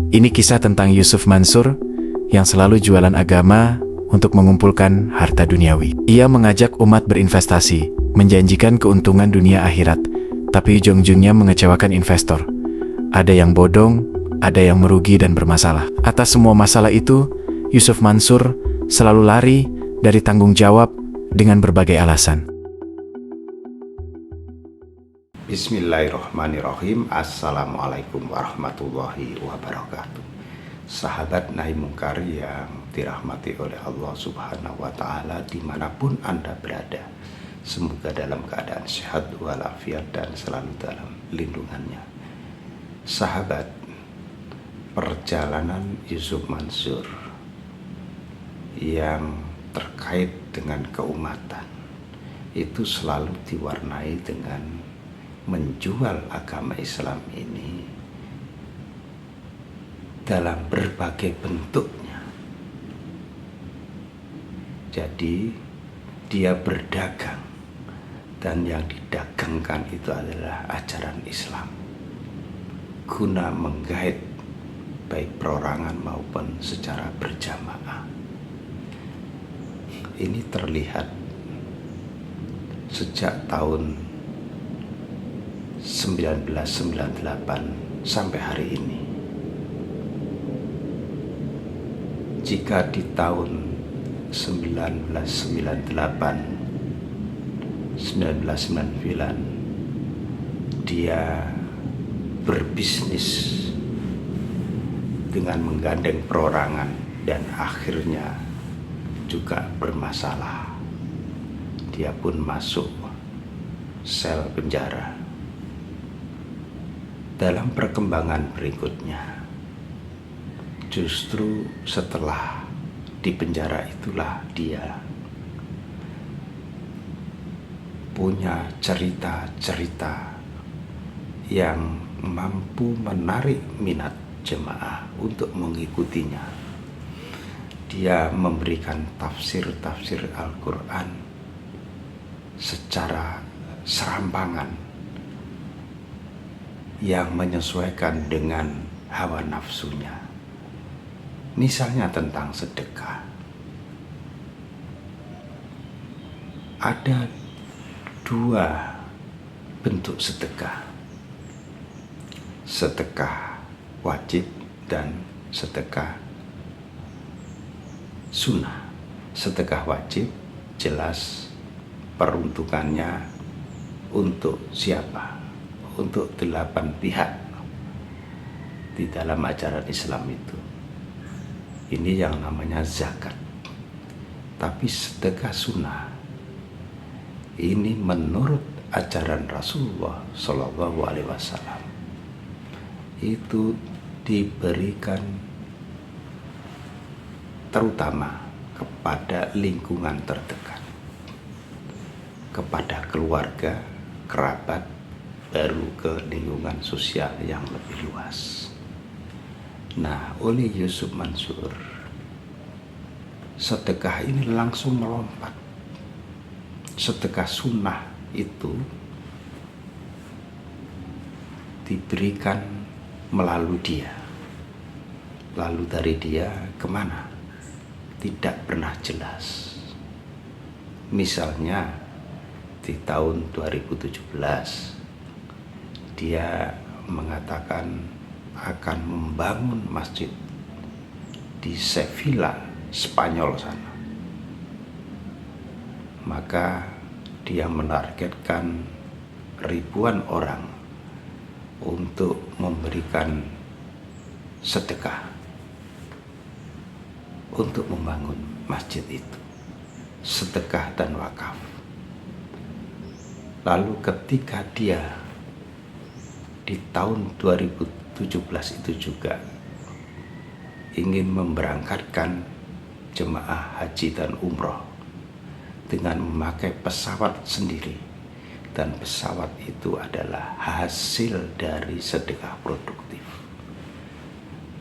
Ini kisah tentang Yusuf Mansur yang selalu jualan agama untuk mengumpulkan harta duniawi. Ia mengajak umat berinvestasi, menjanjikan keuntungan dunia akhirat, tapi ujung-ujungnya mengecewakan investor. Ada yang bodong, ada yang merugi dan bermasalah. Atas semua masalah itu, Yusuf Mansur selalu lari dari tanggung jawab dengan berbagai alasan. Bismillahirrahmanirrahim. Assalamualaikum warahmatullahi wabarakatuh. Sahabat Nahi Mungkar yang dirahmati oleh Allah Subhanahu wa Ta'ala, dimanapun Anda berada, semoga dalam keadaan sehat walafiat dan selalu dalam lindungannya. Sahabat, perjalanan Yusuf Mansur yang terkait dengan keumatan itu selalu diwarnai dengan menjual agama Islam ini dalam berbagai bentuknya. Jadi dia berdagang, dan yang didagangkan itu adalah ajaran Islam, guna menggait baik perorangan maupun secara berjamaah. Ini terlihat sejak tahun 1998 sampai hari ini. Jika di tahun 1999 dia berbisnis dengan menggandeng perorangan dan akhirnya juga bermasalah, dia pun masuk sel penjara. Dalam perkembangan berikutnya, justru setelah di penjara itulah dia punya cerita-cerita yang mampu menarik minat jemaah untuk mengikutinya. Dia memberikan tafsir-tafsir Al-Quran secara serampangan yang menyesuaikan dengan hawa nafsunya. Misalnya tentang sedekah. Ada dua bentuk sedekah. Sedekah wajib dan sedekah sunnah. Sedekah wajib jelas peruntukannya untuk siapa? Untuk 8 pihak di dalam ajaran Islam itu. Ini yang namanya zakat. Tapi sedekah sunnah ini menurut ajaran Rasulullah Shallallahu Alaihi Wasallam itu diberikan terutama kepada lingkungan terdekat, kepada keluarga, kerabat, baru ke lingkungan sosial yang lebih luas. Nah, oleh Yusuf Mansur, sedekah ini langsung melompat. Sedekah sunnah itu diberikan melalui dia. Lalu dari dia kemana? Tidak pernah jelas. Misalnya di tahun 2017 dia mengatakan akan membangun masjid di Sevilla, Spanyol sana. Maka dia menargetkan ribuan orang untuk memberikan sedekah untuk membangun masjid itu. Sedekah dan wakaf. Lalu ketika dia di tahun 2017 itu juga ingin memberangkatkan jemaah haji dan umroh dengan memakai pesawat sendiri, dan pesawat itu adalah hasil dari sedekah produktif.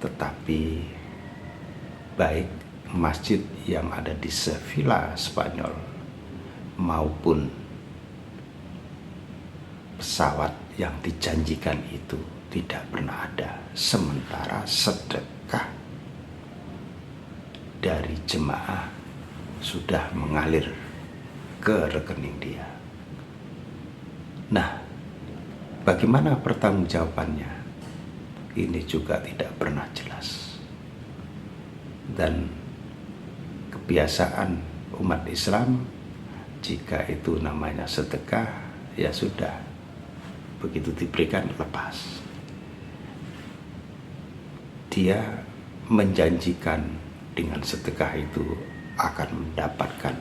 Tetapi baik masjid yang ada di Sevilla, Spanyol maupun pesawat yang dijanjikan itu tidak pernah ada. Sementara sedekah dari jemaah sudah mengalir ke rekening dia. Nah, bagaimana pertanggungjawabannya? Ini juga tidak pernah jelas. Dan kebiasaan umat Islam, jika itu namanya sedekah, ya sudah, begitu diberikan lepas. Dia menjanjikan dengan sedekah itu akan mendapatkan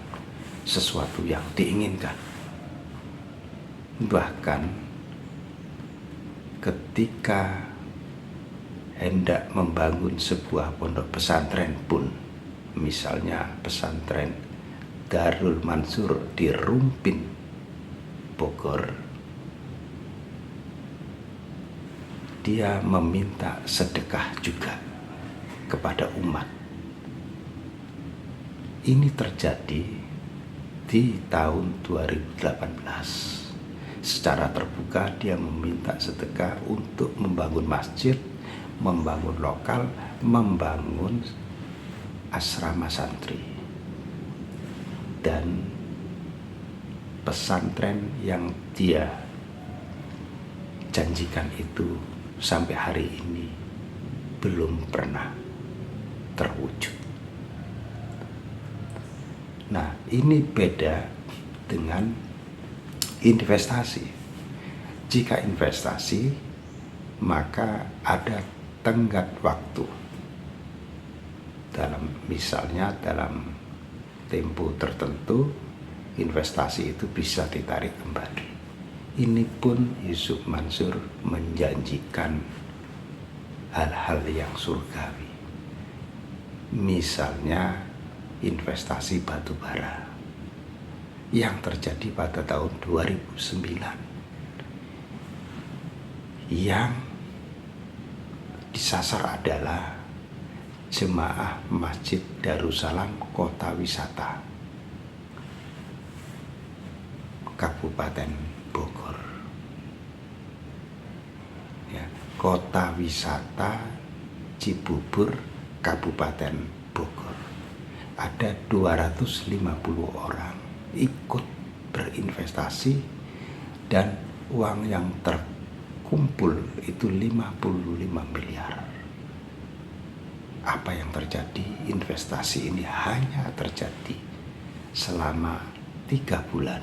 sesuatu yang diinginkan. Bahkan ketika hendak membangun sebuah pondok pesantren pun, misalnya pesantren Darul Mansur di Rumpin, Bogor, dia meminta sedekah juga kepada umat. Ini terjadi di tahun 2018. Secara terbuka dia meminta sedekah untuk membangun masjid, membangun lokal, membangun asrama santri. Dan pesantren yang dia janjikan itu sampai hari ini belum pernah terwujud. Nah, ini beda dengan investasi. Jika investasi, maka ada tenggat waktu. Misalnya dalam tempo tertentu, investasi itu bisa ditarik kembali. Ini pun Yusuf Mansur menjanjikan hal-hal yang surgawi. Misalnya investasi batu bara yang terjadi pada tahun 2009, yang disasar adalah jemaah Masjid Darussalam Kota Wisata Kabupaten Bogor. Ya, Kota Wisata Cibubur Kabupaten Bogor. Ada 250 orang ikut berinvestasi dan uang yang terkumpul itu 55 miliar. Apa yang terjadi? Investasi ini hanya terjadi selama 3 bulan.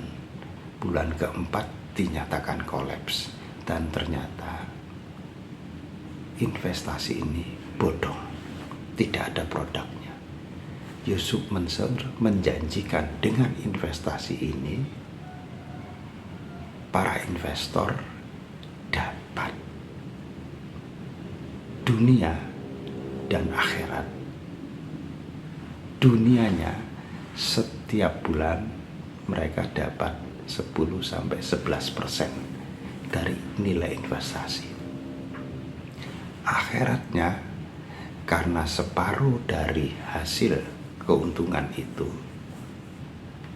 Bulan keempat dinyatakan kolaps, dan ternyata investasi ini bodong, tidak ada produknya. Yusuf Mansur menjanjikan dengan investasi ini para investor dapat dunia dan akhirat. Dunianya setiap bulan mereka dapat 10-11% dari nilai investasi. Akhiratnya, karena separuh dari hasil keuntungan itu,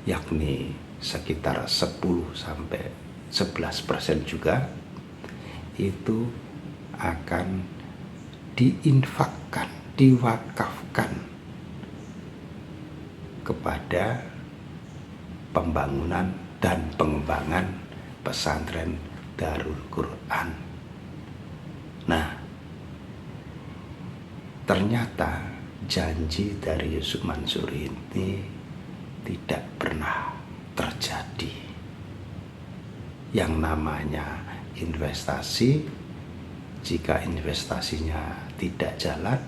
yakni sekitar 10-11% juga, itu akan diinfakkan, diwakafkan kepada pembangunan dan pengembangan pesantren Darul Quran. Nah, ternyata janji dari Yusuf Mansur ini tidak pernah terjadi. Yang namanya investasi, jika investasinya tidak jalan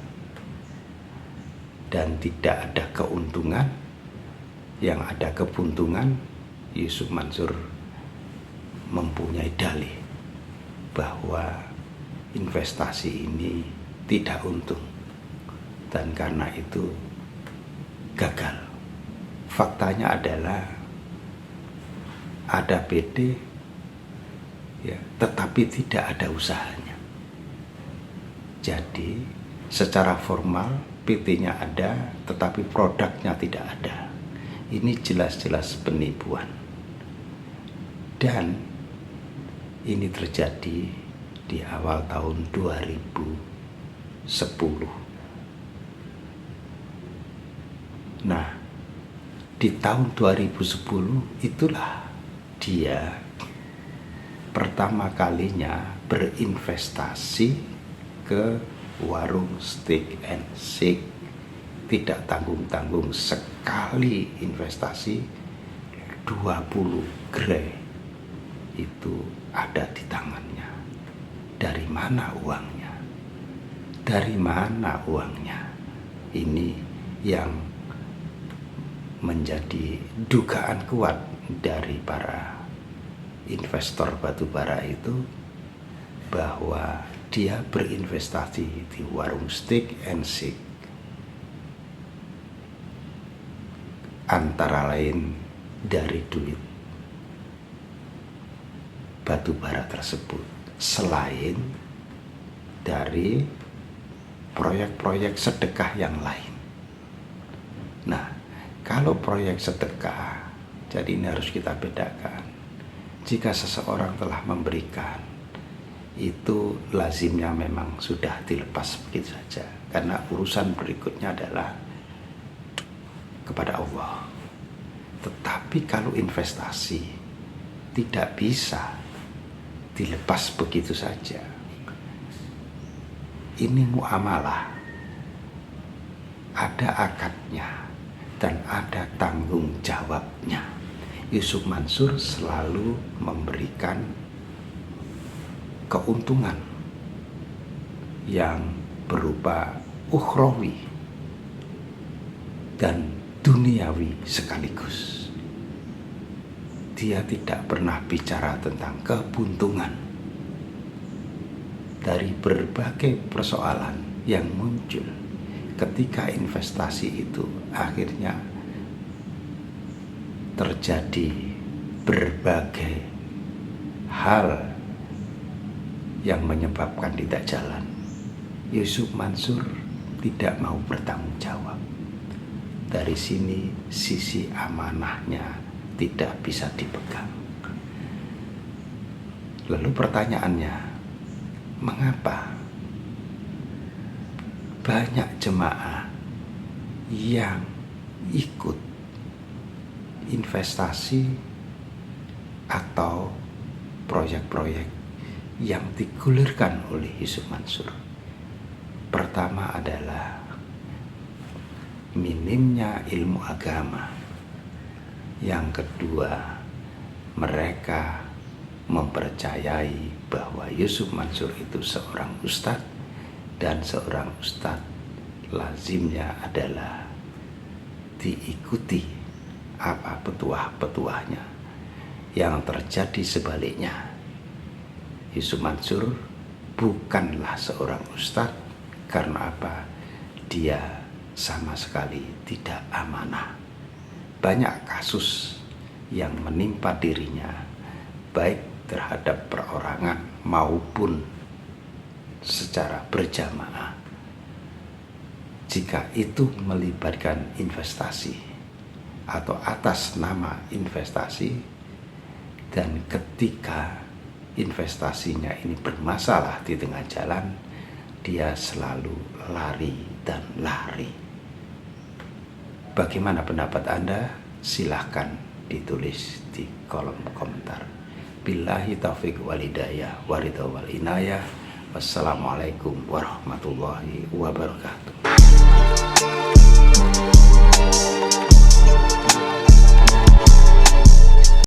dan tidak ada keuntungan, yang ada keuntungan, Yusuf Mansur mempunyai dalih bahwa investasi ini tidak untung, dan karena itu gagal. Faktanya adalah ada PT, ya, tetapi tidak ada usahanya. Jadi secara formal PT-nya ada, tetapi produknya tidak ada. Ini jelas-jelas penipuan. Dan ini terjadi di awal tahun 2010. Nah, di tahun 2010 itulah dia pertama kalinya berinvestasi ke warung steak and shake. Tidak tanggung-tanggung, sekali investasi 20 gerai itu ada di tangannya. Dari mana uangnya? Dari mana uangnya? Ini yang menjadi dugaan kuat dari para investor batubara itu, bahwa dia berinvestasi di warung steak and shake antara lain dari duit batubara tersebut, selain dari proyek-proyek sedekah yang lain. Nah, kalau proyek sedekah, jadi ini harus kita bedakan. Jika seseorang telah memberikan, itu lazimnya memang sudah dilepas begitu saja. Karena urusan berikutnya adalah kepada Allah. Tetapi kalau investasi tidak bisa dilepas begitu saja. Ini muamalah, ada akadnya dan ada tanggung jawabnya. Yusuf Mansur selalu memberikan keuntungan yang berupa ukhrawi dan duniawi sekaligus. Dia tidak pernah bicara tentang keuntungan. Dari berbagai persoalan yang muncul ketika investasi itu akhirnya terjadi berbagai hal yang menyebabkan tidak jalan, Yusuf Mansur tidak mau bertanggung jawab. Dari sini sisi amanahnya tidak bisa dipegang. Lalu pertanyaannya, mengapa banyak jemaah yang ikut investasi atau proyek-proyek yang digulirkan oleh Yusuf Mansur? Pertama adalah minimnya ilmu agama. Yang kedua, mereka mempercayai bahwa Yusuf Mansur itu seorang ustadz, dan seorang ustadz lazimnya adalah diikuti apa petuah-petuahnya. Yang terjadi sebaliknya, Yusuf Mansur bukanlah seorang ustadz. Karena apa? Dia sama sekali tidak amanah. Banyak kasus yang menimpa dirinya, baik terhadap perorangan maupun secara berjamaah, jika itu melibatkan investasi atau atas nama investasi, dan ketika investasinya ini bermasalah di tengah jalan, dia selalu lari dan lari. Bagaimana pendapat Anda? Silahkan ditulis di kolom komentar. Billahi taufiq wal hidayah, waridha wal inayah. Wassalamualaikum warahmatullahi wabarakatuh.